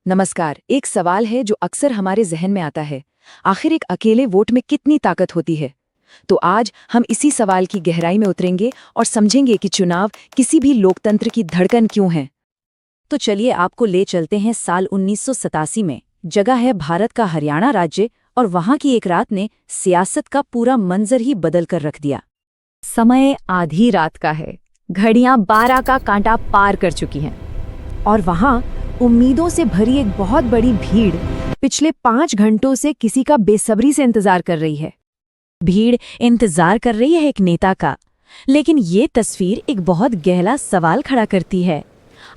नमस्कार। एक सवाल है जो अक्सर हमारे जहन में आता है। आखिर एक अकेले वोट में कितनी ताकत होती है? तो आज हम इसी सवाल की गहराई में उतरेंगे और समझेंगे कि चुनाव किसी भी लोकतंत्र की धड़कन क्यों है। तो चलिए आपको ले चलते हैं साल 1987 में। जगह है भारत का हरियाणा राज्य और वहां की एक रात ने सियासत का पूरा मंजर ही बदल कर रख दिया। समय आधी रात का है। घड़ियां 12 का कांटा पार कर चुकी हैं और वहां उम्मीदों से भरी एक बहुत बड़ी भीड़ पिछले 5 घंटों से किसी का बेसब्री से इंतजार कर रही है। भीड़ इंतजार कर रही है एक नेता का, लेकिन ये तस्वीर एक बहुत गहरा सवाल खड़ा करती है।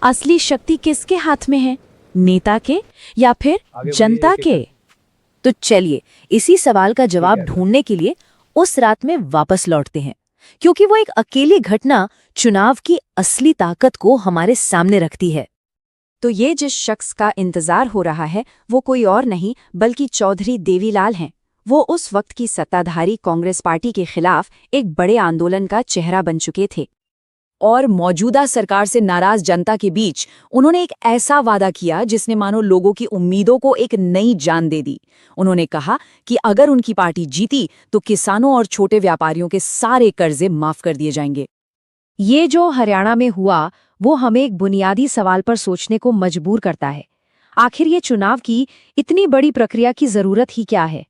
असली शक्ति किसके हाथ में है, नेता के या फिर जनता के? तो चलिए इसी सवाल का जवाब ढूंढने के लिए उस रात में वापस लौटते हैं, क्योंकि वो एक अकेली घटना चुनाव की असली ताकत को हमारे सामने रखती है। तो ये जिस शख्स का इंतजार हो रहा है वो कोई और नहीं बल्कि चौधरी देवीलाल हैं। वो उस वक्त की सत्ताधारी कांग्रेस पार्टी के खिलाफ एक बड़े आंदोलन का चेहरा बन चुके थे और मौजूदा सरकार से नाराज जनता के बीच उन्होंने एक ऐसा वादा किया जिसने मानो लोगों की उम्मीदों को एक नई जान दे दी। उन्होंने कहा कि अगर उनकी पार्टी जीती तो किसानों और छोटे व्यापारियों के सारे कर्जे माफ कर दिए जाएंगे। ये जो हरियाणा में हुआ वो हमें एक बुनियादी सवाल पर सोचने को मजबूर करता है। आखिर ये चुनाव की इतनी बड़ी प्रक्रिया की जरूरत ही क्या है?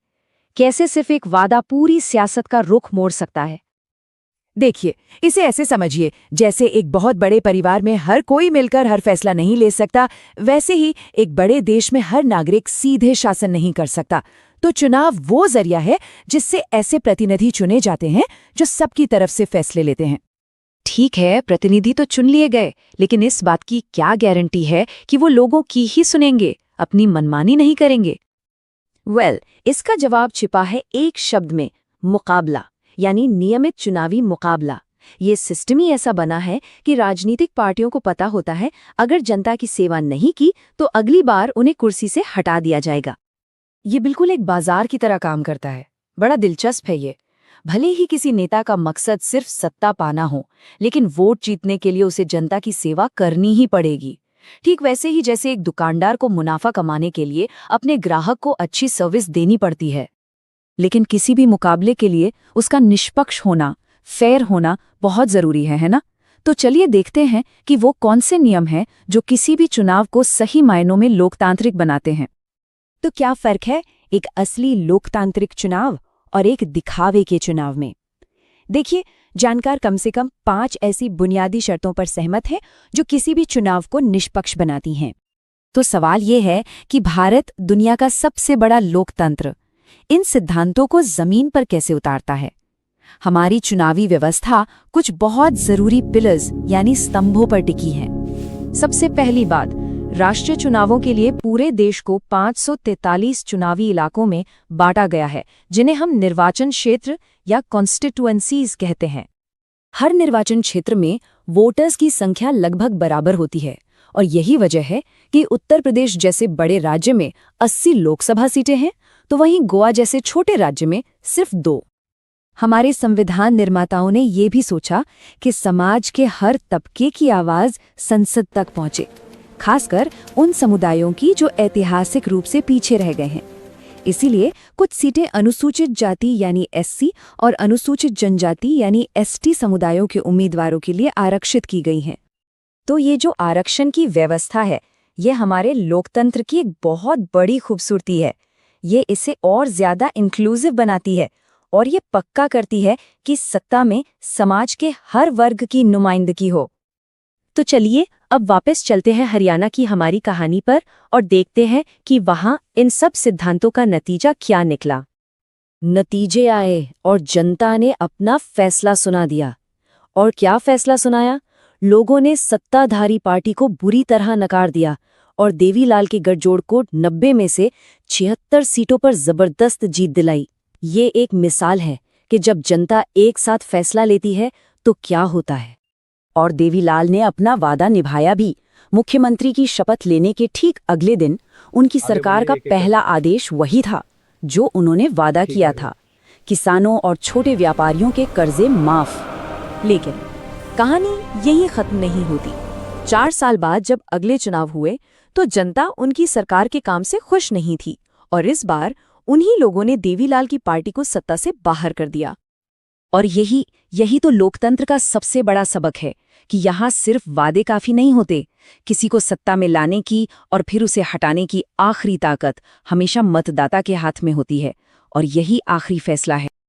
कैसे सिर्फ एक वादा पूरी सियासत का रुख मोड़ सकता है? देखिए, इसे ऐसे समझिए जैसे एक बहुत बड़े परिवार में हर कोई मिलकर हर फैसला नहीं ले सकता, वैसे ही एक बड़े देश में हर नागरिक सीधे शासन नहीं कर सकता। तो चुनाव वो जरिया है जिससे ऐसे प्रतिनिधि चुने जाते हैं जो सबकी तरफ से फैसले लेते हैं। ठीक है, प्रतिनिधि तो चुन लिए गए, लेकिन इस बात की क्या गारंटी है कि वो लोगों की ही सुनेंगे, अपनी मनमानी नहीं करेंगे? इसका जवाब छिपा है एक शब्द में, मुकाबला, यानी नियमित चुनावी मुकाबला। ये सिस्टम ही ऐसा बना है कि राजनीतिक पार्टियों को पता होता है अगर जनता की सेवा नहीं की तो अगली बार उन्हें कुर्सी से हटा दिया जाएगा। ये बिल्कुल एक बाजार की तरह काम करता है। बड़ा दिलचस्प है ये। भले ही किसी नेता का मकसद सिर्फ सत्ता पाना हो, लेकिन वोट जीतने के लिए उसे जनता की सेवा करनी ही पड़ेगी। ठीक वैसे ही जैसे एक दुकानदार को मुनाफा कमाने के लिए अपने ग्राहक को अच्छी सर्विस देनी पड़ती है। लेकिन किसी भी मुकाबले के लिए उसका निष्पक्ष होना, फेयर होना बहुत जरूरी है ना? तो चलिए देखते हैं कि वो कौन से नियम हैं जो किसी भी चुनाव को सही मायनों में लोकतांत्रिक बनाते हैं। तो क्या फर्क है एक असली लोकतांत्रिक चुनाव और एक दिखावे के चुनाव में? देखिए, जानकार कम से कम 5 ऐसी बुनियादी शर्तों पर सहमत है जो किसी भी चुनाव को निष्पक्ष बनाती हैं। तो सवाल ये है कि भारत दुनिया का सबसे बड़ा लोकतंत्र इन सिद्धांतों को जमीन पर कैसे उतारता है? हमारी चुनावी व्यवस्था कुछ बहुत जरूरी पिलर्स यानी स्तंभों पर टिकी है। सबसे पहली बात, राष्ट्रीय चुनावों के लिए पूरे देश को 543 चुनावी इलाकों में बांटा गया है, जिन्हें हम निर्वाचन क्षेत्र या कॉन्स्टिट्यूएंसीज कहते हैं। हर निर्वाचन क्षेत्र में वोटर्स की संख्या लगभग बराबर होती है और यही वजह है कि उत्तर प्रदेश जैसे बड़े राज्य में 80 लोकसभा सीटें हैं, तो वहीं गोवा जैसे छोटे राज्य में सिर्फ 2। हमारे संविधान निर्माताओं ने ये भी सोचा कि समाज के हर तबके की आवाज संसद तक पहुंचे, खासकर उन समुदायों की जो ऐतिहासिक रूप से पीछे रह गए हैं। इसीलिए कुछ सीटें अनुसूचित जाति यानी एससी और अनुसूचित जनजाति यानी एसटी समुदायों के उम्मीदवारों के लिए आरक्षित की गई हैं। तो ये जो आरक्षण की व्यवस्था है, ये हमारे लोकतंत्र की एक बहुत बड़ी खूबसूरती है। ये इसे और ज्यादा इंक्लूसिव बनाती है और ये पक्का करती है कि सत्ता में समाज के हर वर्ग की नुमाइंदगी हो। तो चलिए अब वापस चलते हैं हरियाणा की हमारी कहानी पर और देखते हैं कि वहां इन सब सिद्धांतों का नतीजा क्या निकला। नतीजे आए और जनता ने अपना फैसला सुना दिया। और क्या फैसला सुनाया? लोगों ने सत्ताधारी पार्टी को बुरी तरह नकार दिया और देवीलाल के गठजोड़ को 90 में से 76 सीटों पर जबरदस्त जीत दिलाई। ये एक मिसाल है कि जब जनता एक साथ फैसला लेती है तो क्या होता है। और देवीलाल ने अपना वादा निभाया भी। मुख्यमंत्री की शपथ लेने के ठीक अगले दिन उनकी सरकार का पहला आदेश वही था जो उन्होंने वादा किया था, किसानों और छोटे व्यापारियों के कर्जे माफ। लेकिन कहानी यहीं खत्म नहीं होती। 4 साल बाद जब अगले चुनाव हुए तो जनता उनकी सरकार के काम से खुश नहीं थी और इस बार उन्हीं लोगों ने देवीलाल की पार्टी को सत्ता से बाहर कर दिया। और यही तो लोकतंत्र का सबसे बड़ा सबक है कि यहाँ सिर्फ वादे काफी नहीं होते। किसी को सत्ता में लाने की और फिर उसे हटाने की आखिरी ताकत हमेशा मतदाता के हाथ में होती है, और यही आखिरी फैसला है।